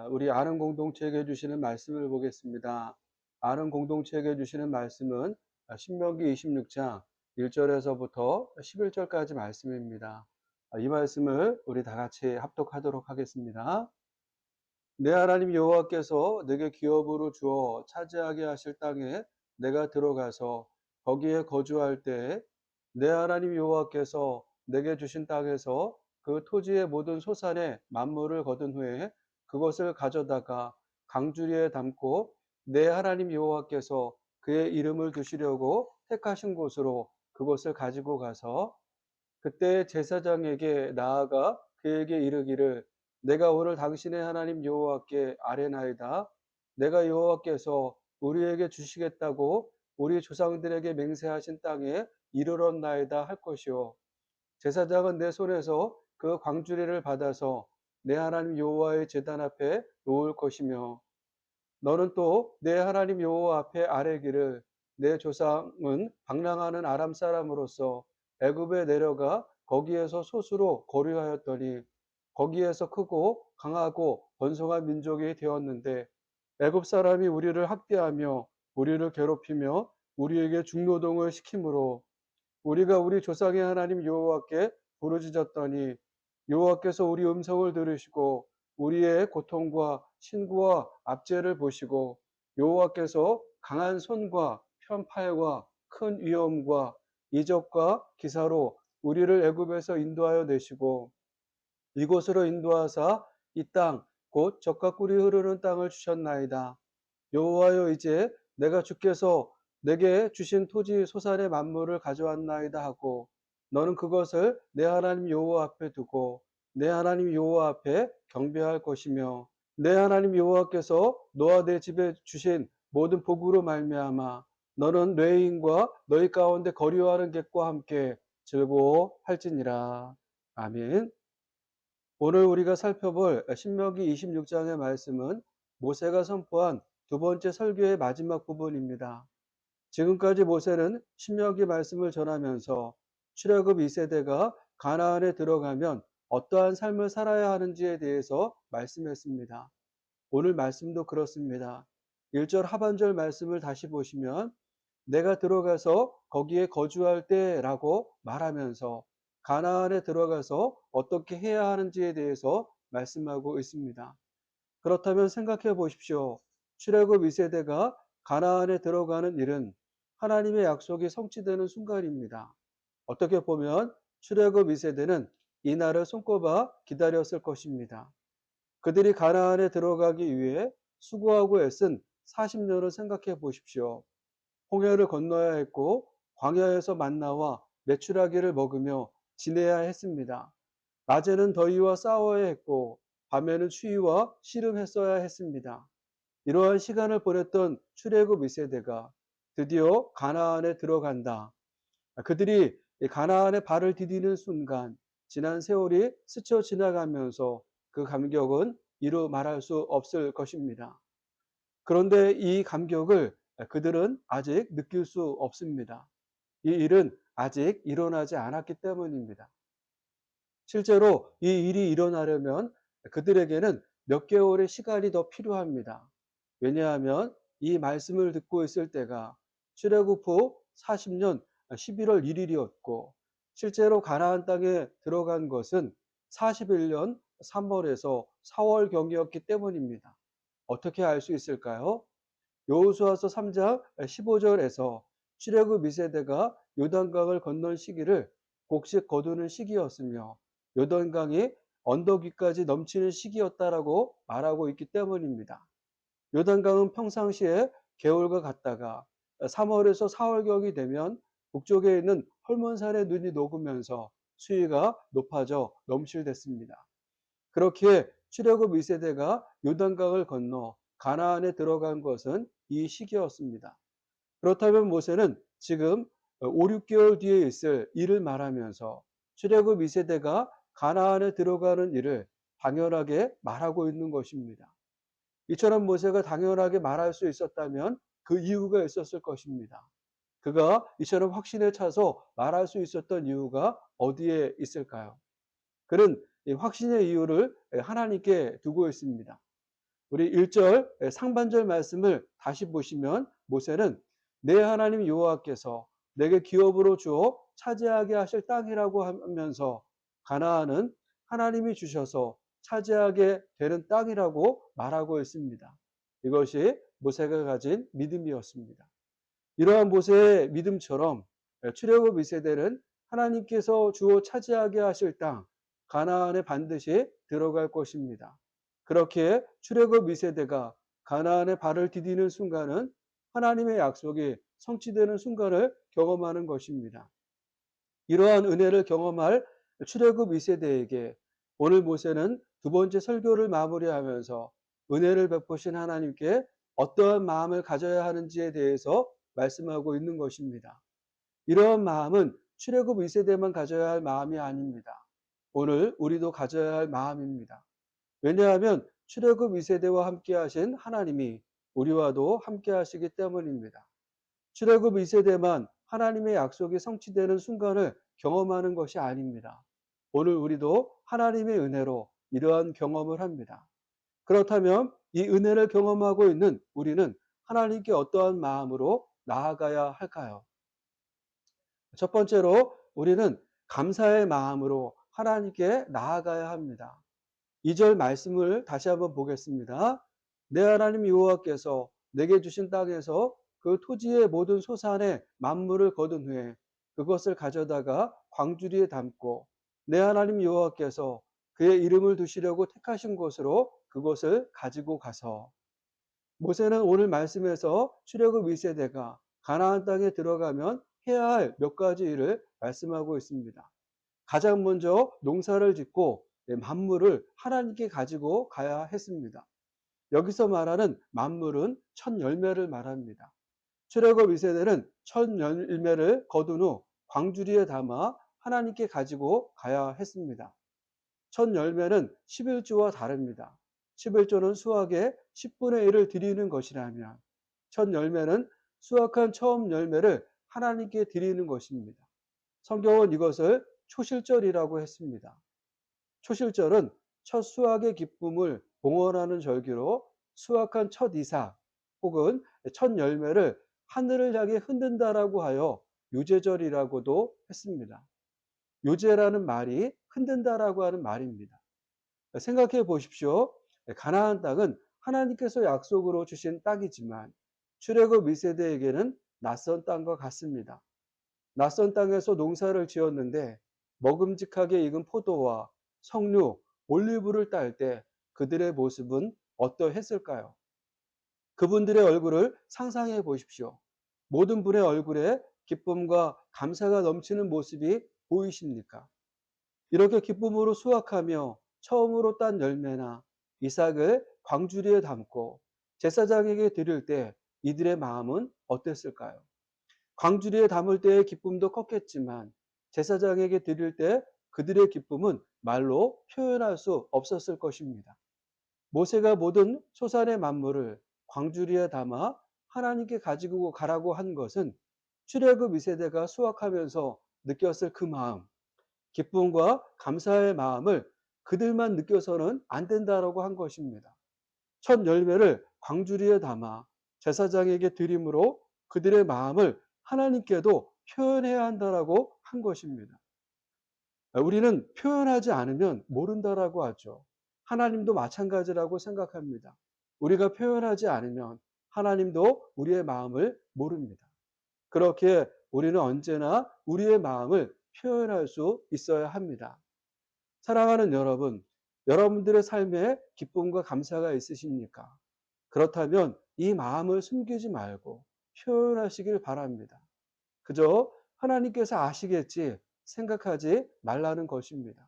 우리 아는 공동체에게 주시는 말씀을 보겠습니다. 아는 공동체에게 주시는 말씀은 신명기 26장 1절에서부터 11절까지 말씀입니다. 이 말씀을 우리 다 같이 합독하도록 하겠습니다. 내 하나님 여호와께서 내게 기업으로 주어 차지하게 하실 땅에 내가 들어가서 거기에 거주할 때에 내 하나님 여호와께서 내게 주신 땅에서 그 토지의 모든 소산의 만물을 거둔 후에 그것을 가져다가 강주리에 담고 내 하나님 여호와께서 그의 이름을 두시려고 택하신 곳으로 그것을 가지고 가서 그때 제사장에게 나아가 그에게 이르기를 내가 오늘 당신의 하나님 여호와께 아뢰나이다. 내가 여호와께서 우리에게 주시겠다고 우리 조상들에게 맹세하신 땅에 이르렀나이다 할 것이요. 제사장은 내 손에서 그 광주리를 받아서 내 하나님 여호와의 제단 앞에 놓을 것이며 너는 또 내 하나님 여호와 앞에 아뢰기를 내 조상은 방랑하는 아람 사람으로서 애굽에 내려가 거기에서 소수로 거류하였더니 거기에서 크고 강하고 번성한 민족이 되었는데 애굽 사람이 우리를 학대하며 우리를 괴롭히며 우리에게 중노동을 시키므로 우리가 우리 조상의 하나님 여호와께 부르짖었더니 여호와께서 우리 음성을 들으시고 우리의 고통과 신고와 압제를 보시고 여호와께서 강한 손과 편팔과 큰 위엄과 이적과 기사로 우리를 애굽에서 인도하여 내시고 이곳으로 인도하사 이 땅 곧 젖과 꿀이 흐르는 땅을 주셨나이다. 여호와여 이제 내가 주께서 내게 주신 토지 소산의 만물을 가져왔나이다 하고 너는 그것을 내 하나님 여호와 앞에 두고 내 하나님 여호와 앞에 경배할 것이며 내 하나님 여호와께서 너와 내 집에 주신 모든 복으로 말미암아 너는 뇌인과 너희 가운데 거류하는 객과 함께 즐거워할지니라. 아멘. 오늘 우리가 살펴볼 신명기 26장의 말씀은 모세가 선포한 두 번째 설교의 마지막 부분입니다. 지금까지 모세는 신명기 말씀을 전하면서 출애굽 2세대가 가나안에 들어가면 어떠한 삶을 살아야 하는지에 대해서 말씀했습니다. 오늘 말씀도 그렇습니다. 1절 하반절 말씀을 다시 보시면 내가 들어가서 거기에 거주할 때라고 말하면서 가나안에 들어가서 어떻게 해야 하는지에 대해서 말씀하고 있습니다. 그렇다면 생각해 보십시오. 출애굽 2세대가 가나안에 들어가는 일은 하나님의 약속이 성취되는 순간입니다. 어떻게 보면 출애굽 2세대는 이 날을 손꼽아 기다렸을 것입니다. 그들이 가나안에 들어가기 위해 수고하고 애쓴 40년을 생각해 보십시오. 홍해를 건너야 했고 광야에서 만나와 메추라기를 먹으며 지내야 했습니다. 낮에는 더위와 싸워야 했고 밤에는 추위와 씨름했어야 했습니다. 이러한 시간을 보냈던 출애굽 2세대가 드디어 가나안에 들어간다. 그들이 가나안에 발을 디디는 순간 지난 세월이 스쳐 지나가면서 그 감격은 이루 말할 수 없을 것입니다. 그런데 이 감격을 그들은 아직 느낄 수 없습니다. 이 일은 아직 일어나지 않았기 때문입니다. 실제로 이 일이 일어나려면 그들에게는 몇 개월의 시간이 더 필요합니다. 왜냐하면 이 말씀을 듣고 있을 때가 출애굽 후 40년 11월 1일이었고 실제로 가나안 땅에 들어간 것은 41년 3월에서 4월경이었기 때문입니다. 어떻게 알 수 있을까요? 여호수아서 3장 15절에서 출애굽 2세대가 요단강을 건넌 시기를 곡식 거두는 시기였으며 요단강이 언덕 위까지 넘치는 시기였다라고 말하고 있기 때문입니다. 요단강은 평상시에 개울과 같다가 3월에서 4월경이 되면 북쪽에 있는 헐몬산의 눈이 녹으면서 수위가 높아져 넘실댔습니다. 그렇기에 출애굽 2세대가 요단강을 건너 가나안에 들어간 것은 이 시기였습니다. 그렇다면 모세는 지금 5, 6개월 뒤에 있을 일을 말하면서 출애굽 2세대가 가나안에 들어가는 일을 당연하게 말하고 있는 것입니다. 이처럼 모세가 당연하게 말할 수 있었다면 그 이유가 있었을 것입니다. 그가 이처럼 확신에 차서 말할 수 있었던 이유가 어디에 있을까요? 그는 이 확신의 이유를 하나님께 두고 있습니다. 우리 1절 상반절 말씀을 다시 보시면 모세는 내 하나님 여호와께서 내게 기업으로 주어 차지하게 하실 땅이라고 하면서 가나안은 하나님이 주셔서 차지하게 되는 땅이라고 말하고 있습니다. 이것이 모세가 가진 믿음이었습니다. 이러한 모세의 믿음처럼 출애굽 2세대는 하나님께서 주어 차지하게 하실 땅 가나안에 반드시 들어갈 것입니다. 그렇게 출애굽 2세대가 가나안에 발을 디디는 순간은 하나님의 약속이 성취되는 순간을 경험하는 것입니다. 이러한 은혜를 경험할 출애굽 2세대에게 오늘 모세는 두 번째 설교를 마무리하면서 은혜를 베푸신 하나님께 어떠한 마음을 가져야 하는지에 대해서 말씀하고 있는 것입니다. 이러한 마음은 출애굽 2세대만 가져야 할 마음이 아닙니다. 오늘 우리도 가져야 할 마음입니다. 왜냐하면 출애굽 2세대와 함께 하신 하나님이 우리와도 함께 하시기 때문입니다. 출애굽 2세대만 하나님의 약속이 성취되는 순간을 경험하는 것이 아닙니다. 오늘 우리도 하나님의 은혜로 이러한 경험을 합니다. 그렇다면 이 은혜를 경험하고 있는 우리는 하나님께 어떠한 마음으로 나아가야 할까요? 첫 번째로 우리는 감사의 마음으로 하나님께 나아가야 합니다. 2절 말씀을 다시 한번 보겠습니다. 내 하나님 여호와께서 내게 주신 땅에서 그 토지의 모든 소산의 만물을 거둔 후에 그것을 가져다가 광주리에 담고 내 하나님 여호와께서 그의 이름을 두시려고 택하신 곳으로 그것을 가지고 가서 모세는 오늘 말씀에서 출애굽 2세대가 가나안 땅에 들어가면 해야 할 몇 가지 일을 말씀하고 있습니다. 가장 먼저 농사를 짓고 만물을 하나님께 가지고 가야 했습니다. 여기서 말하는 만물은 첫 열매를 말합니다. 출애굽 2세대는 첫 열매를 거둔 후 광주리에 담아 하나님께 가지고 가야 했습니다. 첫 열매는 11조와 다릅니다. 11조는 수확의 10분의 1을 드리는 것이라면 첫 열매는 수확한 처음 열매를 하나님께 드리는 것입니다. 성경은 이것을 초실절이라고 했습니다. 초실절은 첫 수확의 기쁨을 봉헌하는 절기로 수확한 첫 이삭 혹은 첫 열매를 하늘을 향해 흔든다라고 하여 유제절이라고도 했습니다. 유제라는 말이 흔든다라고 하는 말입니다. 생각해 보십시오. 가나안 땅은 하나님께서 약속으로 주신 땅이지만 출애굽 2세대에게는 낯선 땅과 같습니다. 낯선 땅에서 농사를 지었는데 먹음직하게 익은 포도와 석류, 올리브를 딸 때 그들의 모습은 어떠했을까요? 그분들의 얼굴을 상상해 보십시오. 모든 분의 얼굴에 기쁨과 감사가 넘치는 모습이 보이십니까? 이렇게 기쁨으로 수확하며 처음으로 딴 열매나 이삭을 광주리에 담고 제사장에게 드릴 때 이들의 마음은 어땠을까요? 광주리에 담을 때의 기쁨도 컸겠지만 제사장에게 드릴 때 그들의 기쁨은 말로 표현할 수 없었을 것입니다. 모세가 모든 소산의 만물을 광주리에 담아 하나님께 가지고 가라고 한 것은 출애굽 2세대가 수확하면서 느꼈을 그 마음, 기쁨과 감사의 마음을 그들만 느껴서는 안 된다라고 한 것입니다. 첫 열매를 광주리에 담아 제사장에게 드림으로 그들의 마음을 하나님께도 표현해야 한다라고 한 것입니다. 우리는 표현하지 않으면 모른다라고 하죠. 하나님도 마찬가지라고 생각합니다. 우리가 표현하지 않으면 하나님도 우리의 마음을 모릅니다. 그렇게 우리는 언제나 우리의 마음을 표현할 수 있어야 합니다. 사랑하는 여러분, 여러분들의 삶에 기쁨과 감사가 있으십니까? 그렇다면 이 마음을 숨기지 말고 표현하시길 바랍니다. 그저 하나님께서 아시겠지 생각하지 말라는 것입니다.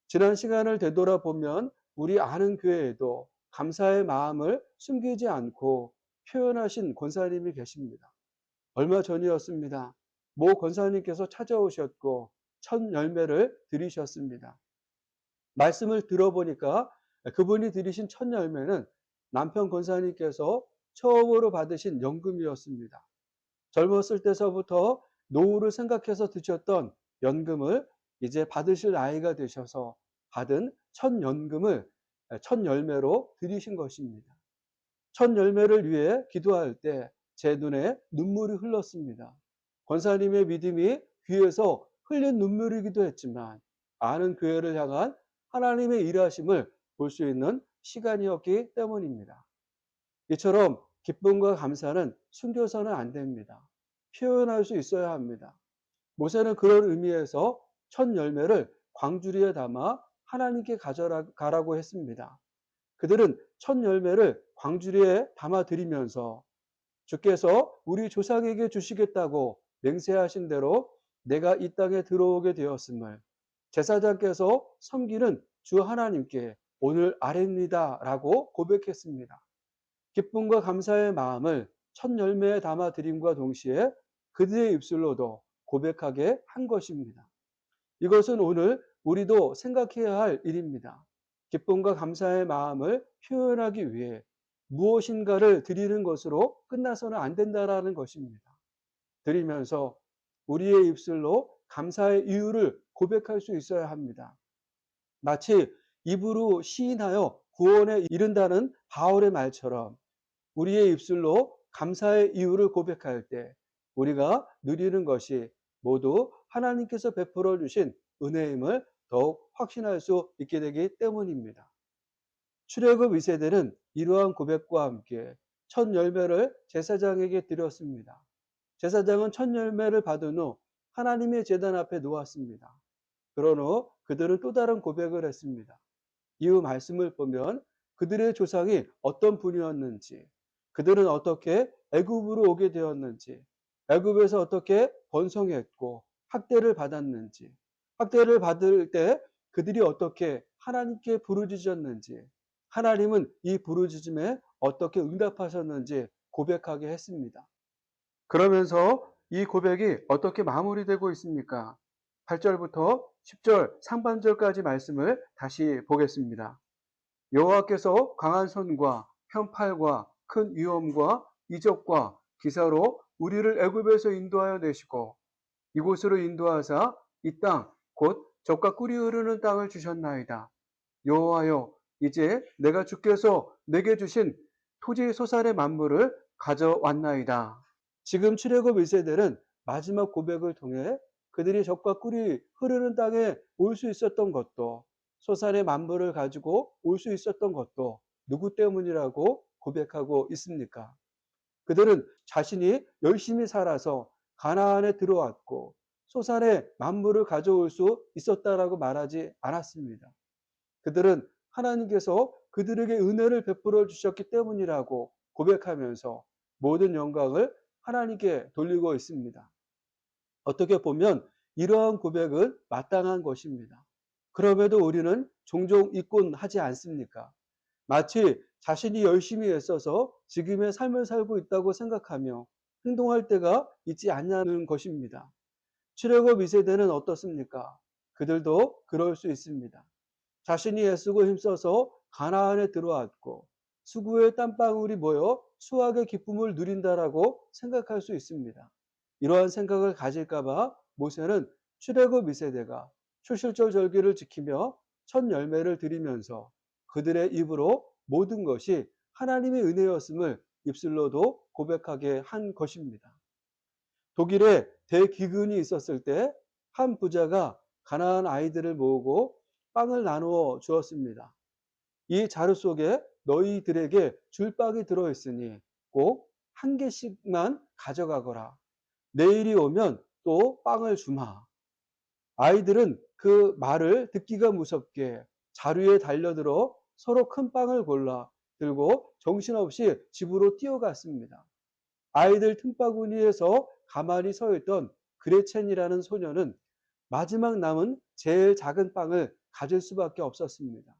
지난 시간을 되돌아보면 우리 아는 교회에도 감사의 마음을 숨기지 않고 표현하신 권사님이 계십니다. 얼마 전이었습니다. 모 권사님께서 찾아오셨고 첫 열매를 드리셨습니다. 말씀을 들어보니까 그분이 드리신 첫 열매는 남편 권사님께서 처음으로 받으신 연금이었습니다. 젊었을 때서부터 노후를 생각해서 드셨던 연금을 이제 받으실 나이가 되셔서 받은 첫 연금을 첫 열매로 드리신 것입니다. 첫 열매를 위해 기도할 때 제 눈에 눈물이 흘렀습니다. 권사님의 믿음이 귀에서 흘린 눈물이기도 했지만 많은 교회를 향한 하나님의 일하심을 볼 수 있는 시간이었기 때문입니다. 이처럼 기쁨과 감사는 숨겨서는 안 됩니다. 표현할 수 있어야 합니다. 모세는 그런 의미에서 첫 열매를 광주리에 담아 하나님께 가져가라고 했습니다. 그들은 첫 열매를 광주리에 담아 드리면서 주께서 우리 조상에게 주시겠다고 맹세하신 대로 내가 이 땅에 들어오게 되었음을 제사장께서 섬기는 주 하나님께 오늘 아뢰니다 라고 고백했습니다. 기쁨과 감사의 마음을 첫 열매에 담아 드림과 동시에 그들의 입술로도 고백하게 한 것입니다. 이것은 오늘 우리도 생각해야 할 일입니다. 기쁨과 감사의 마음을 표현하기 위해 무엇인가를 드리는 것으로 끝나서는 안 된다는 것입니다. 드리면서 우리의 입술로 감사의 이유를 고백할 수 있어야 합니다. 마치 입으로 시인하여 구원에 이른다는 바울의 말처럼 우리의 입술로 감사의 이유를 고백할 때 우리가 누리는 것이 모두 하나님께서 베풀어 주신 은혜임을 더욱 확신할 수 있게 되기 때문입니다. 출애굽 2세대는 이러한 고백과 함께 첫 열매를 제사장에게 드렸습니다. 제사장은 첫 열매를 받은 후 하나님의 제단 앞에 놓았습니다. 그런 후 그들은 또 다른 고백을 했습니다. 이후 말씀을 보면 그들의 조상이 어떤 분이었는지, 그들은 어떻게 애굽으로 오게 되었는지, 애굽에서 어떻게 번성했고 학대를 받았는지, 학대를 받을 때 그들이 어떻게 하나님께 부르짖었는지, 하나님은 이 부르짖음에 어떻게 응답하셨는지 고백하게 했습니다. 그러면서 이 고백이 어떻게 마무리되고 있습니까? 8절부터 10절 상반절까지 말씀을 다시 보겠습니다. 여호와께서 강한 손과 편팔과 큰 위엄과 이적과 기사로 우리를 애굽에서 인도하여 내시고 이곳으로 인도하사 이 땅 곧 젖과 꿀이 흐르는 땅을 주셨나이다. 여호와여 이제 내가 주께서 내게 주신 토지 소산의 만물을 가져왔나이다. 지금 출애굽 1세대는 마지막 고백을 통해 그들이 젖과 꿀이 흐르는 땅에 올 수 있었던 것도 소산의 만물을 가지고 올 수 있었던 것도 누구 때문이라고 고백하고 있습니까? 그들은 자신이 열심히 살아서 가나안에 들어왔고 소산의 만물을 가져올 수 있었다라고 말하지 않았습니다. 그들은 하나님께서 그들에게 은혜를 베풀어 주셨기 때문이라고 고백하면서 모든 영광을 하나님께 돌리고 있습니다. 어떻게 보면 이러한 고백은 마땅한 것입니다. 그럼에도 우리는 종종 잊곤 하지 않습니까? 마치 자신이 열심히 애써서 지금의 삶을 살고 있다고 생각하며 행동할 때가 있지 않냐는 것입니다. 출애굽 2세대는 어떻습니까? 그들도 그럴 수 있습니다. 자신이 애쓰고 힘써서 가나안에 들어왔고 수고의 땀방울이 모여 수확의 기쁨을 누린다라고 생각할 수 있습니다. 이러한 생각을 가질까봐 모세는 출애굽 2세대가 초실절 절기를 지키며 첫 열매를 드리면서 그들의 입으로 모든 것이 하나님의 은혜였음을 입술로도 고백하게 한 것입니다. 독일에 대기근이 있었을 때 한 부자가 가난한 아이들을 모으고 빵을 나누어 주었습니다. 이 자루 속에 너희들에게 줄 빵이 들어있으니 꼭 한 개씩만 가져가거라. 내일이 오면 또 빵을 주마. 아이들은 그 말을 듣기가 무섭게 자루에 달려들어 서로 큰 빵을 골라 들고 정신없이 집으로 뛰어갔습니다. 아이들 틈바구니에서 가만히 서 있던 그레첸이라는 소녀는 마지막 남은 제일 작은 빵을 가질 수밖에 없었습니다.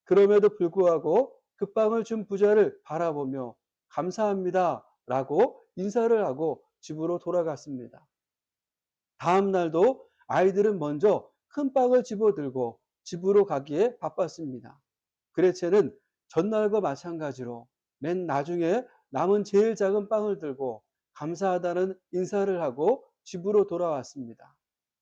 그럼에도 불구하고 그 빵을 준 부자를 바라보며 감사합니다 라고 인사를 하고 집으로 돌아갔습니다. 다음 날도 아이들은 먼저 큰 빵을 집어들고 집으로 가기에 바빴습니다. 그레첸은 전날과 마찬가지로 맨 나중에 남은 제일 작은 빵을 들고 감사하다는 인사를 하고 집으로 돌아왔습니다.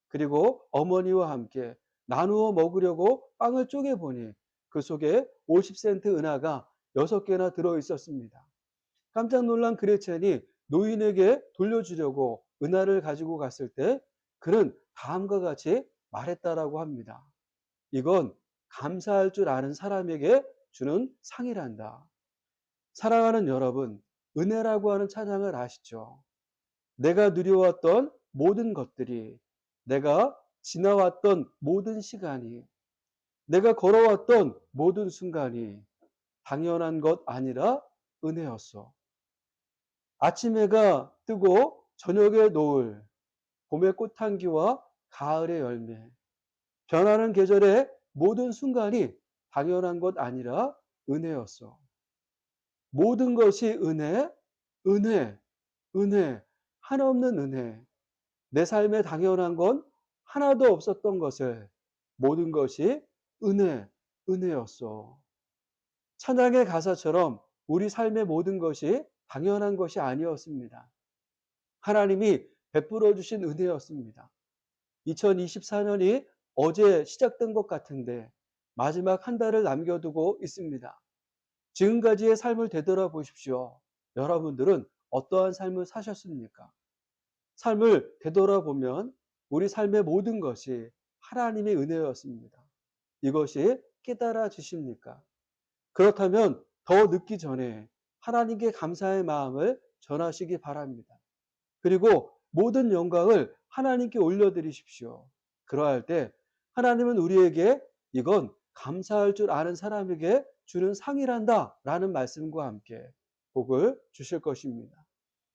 그리고 어머니와 함께 나누어 먹으려고 빵을 쪼개보니 그 속에 50센트 은하가 6개나 들어 있었습니다. 깜짝 놀란 그레첸이 노인에게 돌려주려고 은하를 가지고 갔을 때 그는 다음과 같이 말했다라고 합니다. 이건 감사할 줄 아는 사람에게 주는 상이란다. 사랑하는 여러분, 은혜라고 하는 찬양을 아시죠? 내가 누려왔던 모든 것들이, 내가 지나왔던 모든 시간이, 내가 걸어왔던 모든 순간이 당연한 것 아니라 은혜였어. 아침 해가 뜨고 저녁의 노을, 봄의 꽃향기와 가을의 열매, 변하는 계절의 모든 순간이 당연한 것 아니라 은혜였어. 모든 것이 은혜, 은혜, 은혜, 한없는 은혜. 내 삶에 당연한 건 하나도 없었던 것을 모든 것이 은혜, 은혜였어. 찬양의 가사처럼 우리 삶의 모든 것이 당연한 것이 아니었습니다. 하나님이 베풀어 주신 은혜였습니다. 2024년이 어제 시작된 것 같은데 마지막 한 달을 남겨두고 있습니다. 지금까지의 삶을 되돌아보십시오. 여러분들은 어떠한 삶을 사셨습니까? 삶을 되돌아보면 우리 삶의 모든 것이 하나님의 은혜였습니다. 이것이 깨달아지십니까? 그렇다면 더 늦기 전에 하나님께 감사의 마음을 전하시기 바랍니다. 그리고 모든 영광을 하나님께 올려드리십시오. 그러할 때 하나님은 우리에게 이건 감사할 줄 아는 사람에게 주는 상이란다 라는 말씀과 함께 복을 주실 것입니다.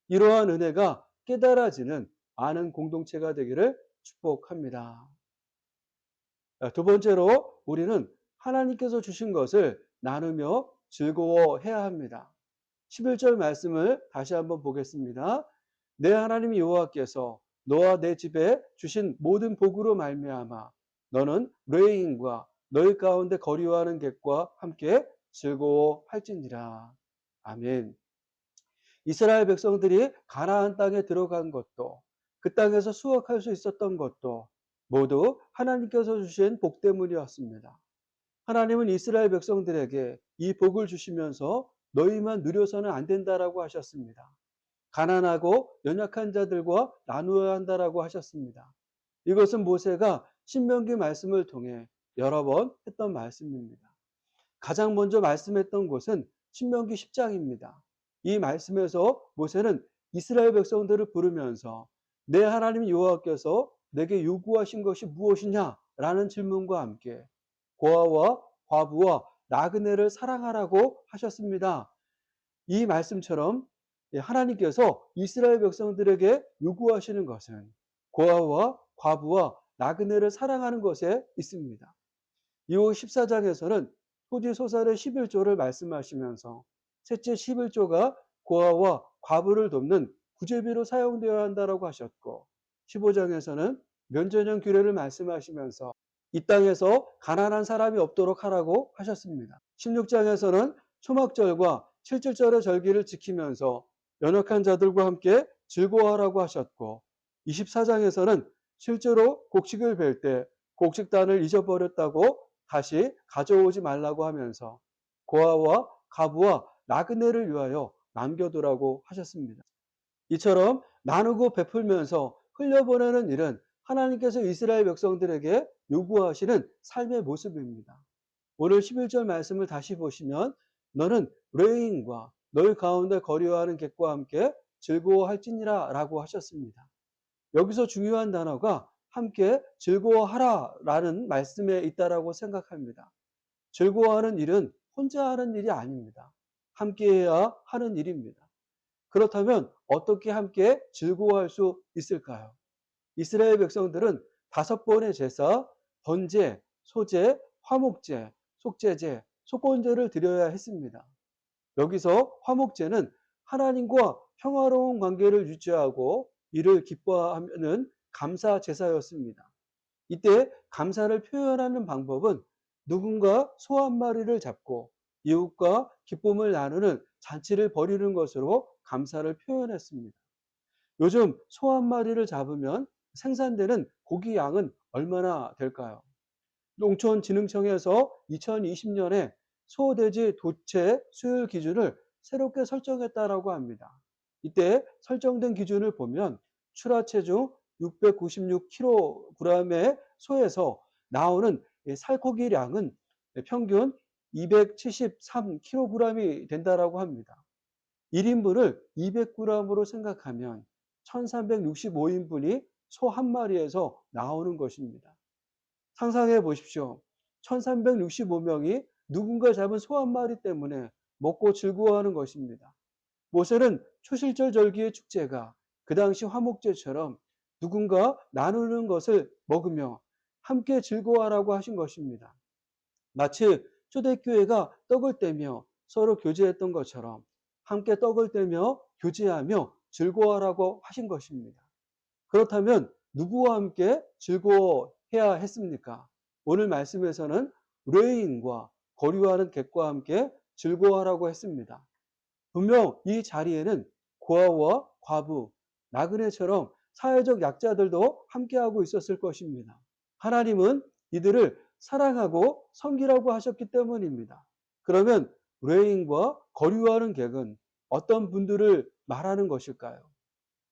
이러한 은혜가 깨달아지는 아는 공동체가 되기를 축복합니다. 두 번째로 우리는 하나님께서 주신 것을 나누며 즐거워해야 합니다. 11절 말씀을 다시 한번 보겠습니다. 내 하나님 여호와께서 너와 내 집에 주신 모든 복으로 말미암아 너는 레인과 너희 가운데 거류하는 객과 함께 즐거워할지니라. 아멘. 이스라엘 백성들이 가나안 땅에 들어간 것도 그 땅에서 수확할 수 있었던 것도 모두 하나님께서 주신 복 때문이었습니다. 하나님은 이스라엘 백성들에게 이 복을 주시면서 너희만 누려서는 안 된다라고 하셨습니다. 가난하고 연약한 자들과 나누어야 한다라고 하셨습니다. 이것은 모세가 신명기 말씀을 통해 여러 번 했던 말씀입니다. 가장 먼저 말씀했던 곳은 신명기 10장입니다. 이 말씀에서 모세는 이스라엘 백성들을 부르면서 내 하나님 여호와께서 내게 요구하신 것이 무엇이냐라는 질문과 함께 고아와 과부와 나그네를 사랑하라고 하셨습니다. 이 말씀처럼 하나님께서 이스라엘 백성들에게 요구하시는 것은 고아와 과부와 나그네를 사랑하는 것에 있습니다. 이후 14장에서는 토지소살의 11조를 말씀하시면서 셋째 11조가 고아와 과부를 돕는 구제비로 사용되어야 한다고 하셨고 15장에서는 면제년 규례를 말씀하시면서 이 땅에서 가난한 사람이 없도록 하라고 하셨습니다. 16장에서는 초막절과 칠칠절의 절기를 지키면서 연약한 자들과 함께 즐거워하라고 하셨고 24장에서는 실제로 곡식을 벨 때 곡식단을 잊어버렸다고 다시 가져오지 말라고 하면서 고아와 가부와 나그네를 위하여 남겨두라고 하셨습니다. 이처럼 나누고 베풀면서 흘려보내는 일은 하나님께서 이스라엘 백성들에게 요구하시는 삶의 모습입니다. 오늘 11절 말씀을 다시 보시면 너는 레인과 너희 가운데 거류하는 객과 함께 즐거워할지니라 라고 하셨습니다. 여기서 중요한 단어가 함께 즐거워하라 라는 말씀에 있다라고 생각합니다. 즐거워하는 일은 혼자 하는 일이 아닙니다. 함께해야 하는 일입니다. 그렇다면 어떻게 함께 즐거워할 수 있을까요? 이스라엘 백성들은 5번의 제사, 번제, 소제, 화목제, 속죄제, 속건제를 드려야 했습니다. 여기서 화목제는 하나님과 평화로운 관계를 유지하고 이를 기뻐하는 감사 제사였습니다. 이때 감사를 표현하는 방법은 누군가 소 한 마리를 잡고 이웃과 기쁨을 나누는 잔치를 벌이는 것으로 감사를 표현했습니다. 요즘 소 한 마리를 잡으면 생산되는 고기 양은 얼마나 될까요? 농촌진흥청에서 2020년에 소돼지 도체 수율 기준을 새롭게 설정했다라고 합니다. 이때 설정된 기준을 보면 출하 체중 696kg의 소에서 나오는 살코기량은 평균 273kg이 된다라고 합니다. 1인분을 200g으로 생각하면 1365인분이 소 한 마리에서 나오는 것입니다. 상상해 보십시오. 1365명이 누군가 잡은 소 한 마리 때문에 먹고 즐거워하는 것입니다. 모세는 초실절 절기의 축제가 그 당시 화목제처럼 누군가 나누는 것을 먹으며 함께 즐거워하라고 하신 것입니다. 마치 초대교회가 떡을 떼며 서로 교제했던 것처럼 함께 떡을 떼며 교제하며 즐거워하라고 하신 것입니다. 그렇다면 누구와 함께 즐거워해야 했습니까? 오늘 말씀에서는 레인과 거류하는 객과 함께 즐거워하라고 했습니다. 분명 이 자리에는 고아와 과부, 나그네처럼 사회적 약자들도 함께하고 있었을 것입니다. 하나님은 이들을 사랑하고 섬기라고 하셨기 때문입니다. 그러면 레인과 거류하는 객은 어떤 분들을 말하는 것일까요?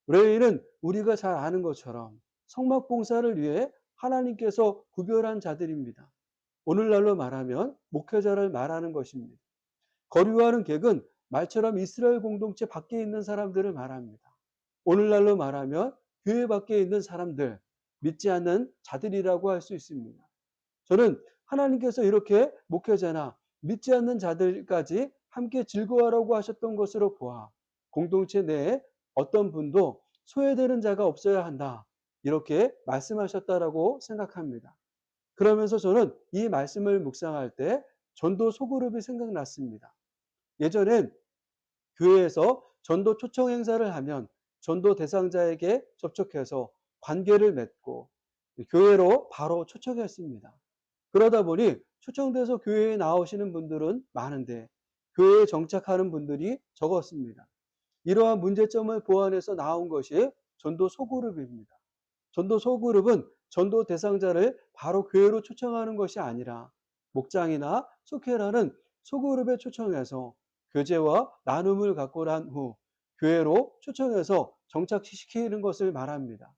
레위는 우리가 잘 아는 것처럼 성막 봉사를 위해 하나님께서 구별한 자들입니다. 오늘날로 말하면 목회자를 말하는 것입니다. 거류하는 객은 말처럼 이스라엘 공동체 밖에 있는 사람들을 말합니다. 오늘날로 말하면 교회 밖에 있는 사람들, 믿지 않는 자들이라고 할 수 있습니다. 저는 하나님께서 이렇게 목회자나 믿지 않는 자들까지 함께 즐거워하라고 하셨던 것으로 보아 공동체 내에 어떤 분도 소외되는 자가 없어야 한다. 이렇게 말씀하셨다라고 생각합니다. 그러면서 저는 이 말씀을 묵상할 때 전도 소그룹이 생각났습니다. 예전엔 교회에서 전도 초청 행사를 하면 전도 대상자에게 접촉해서 관계를 맺고 교회로 바로 초청했습니다. 그러다 보니 초청돼서 교회에 나오시는 분들은 많은데 교회에 정착하는 분들이 적었습니다. 이러한 문제점을 보완해서 나온 것이 전도 소그룹입니다. 전도 소그룹은 전도 대상자를 바로 교회로 초청하는 것이 아니라 목장이나 속회라는 소그룹에 초청해서 교제와 나눔을 갖고 난 후 교회로 초청해서 정착시키는 것을 말합니다.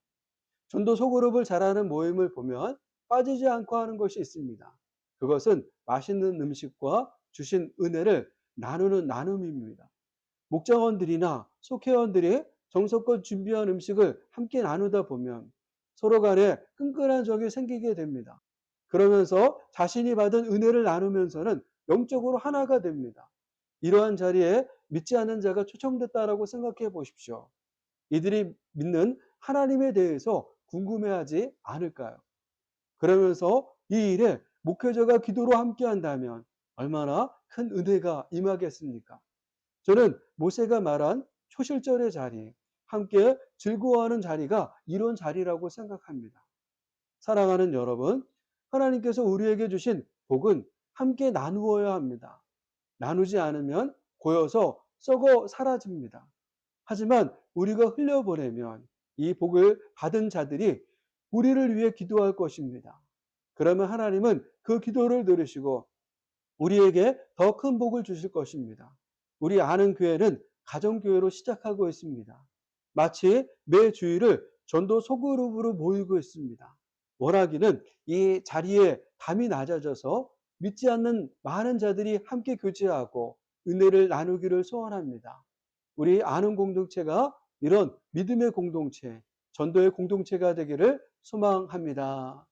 전도 소그룹을 잘하는 모임을 보면 빠지지 않고 하는 것이 있습니다. 그것은 맛있는 음식과 주신 은혜를 나누는 나눔입니다. 목장원들이나 속회원들이 정성껏 준비한 음식을 함께 나누다 보면 서로 간에 끈끈한 정이 생기게 됩니다. 그러면서 자신이 받은 은혜를 나누면서는 영적으로 하나가 됩니다. 이러한 자리에 믿지 않는 자가 초청됐다라고 생각해 보십시오. 이들이 믿는 하나님에 대해서 궁금해하지 않을까요? 그러면서 이 일에 목회자가 기도로 함께한다면 얼마나 큰 은혜가 임하겠습니까? 저는 모세가 말한 초실절의 자리, 함께 즐거워하는 자리가 이런 자리라고 생각합니다. 사랑하는 여러분, 하나님께서 우리에게 주신 복은 함께 나누어야 합니다. 나누지 않으면 고여서 썩어 사라집니다. 하지만 우리가 흘려보내면 이 복을 받은 자들이 우리를 위해 기도할 것입니다. 그러면 하나님은 그 기도를 들으시고 우리에게 더 큰 복을 주실 것입니다. 우리 아는 교회는 가정교회로 시작하고 있습니다. 마치 매 주일을 전도 소그룹으로 모이고 있습니다. 원하기는 이 자리에 담이 낮아져서 믿지 않는 많은 자들이 함께 교제하고 은혜를 나누기를 소원합니다. 우리 아는 공동체가 이런 믿음의 공동체, 전도의 공동체가 되기를 소망합니다.